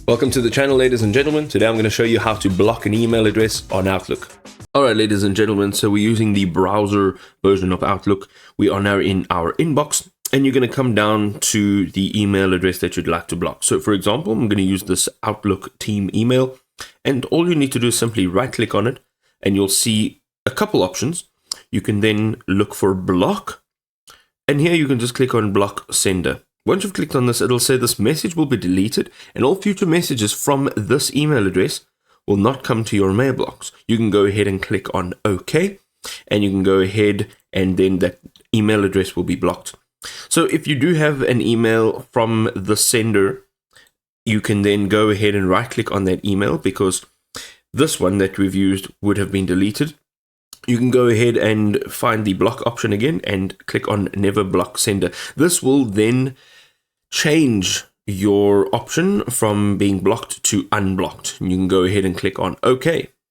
Welcome to the channel, ladies and gentlemen. Today I'm going to show you how to block an email address on Outlook. Alright, ladies and gentlemen, so we're using the browser version of Outlook. We are now in our inbox, and you're going to come down to the email address that you'd like to block. So for example, I'm going to use this Outlook team email, and all you need to do is simply right click on it, and you'll see a couple options. You can then look for block, and here you can just click on block sender. Once you've clicked on this, it'll say this message will be deleted and all future messages from this email address will not come to your mailbox. You can go ahead and click on OK, and you can go ahead and then that email address will be blocked. So if you do have an email from the sender, you can then go ahead and right click on that email because this one that we've used would have been deleted. You can go ahead and find the block option again and click on never block sender. This will then change your option from being blocked to unblocked. You can go ahead and click on OK.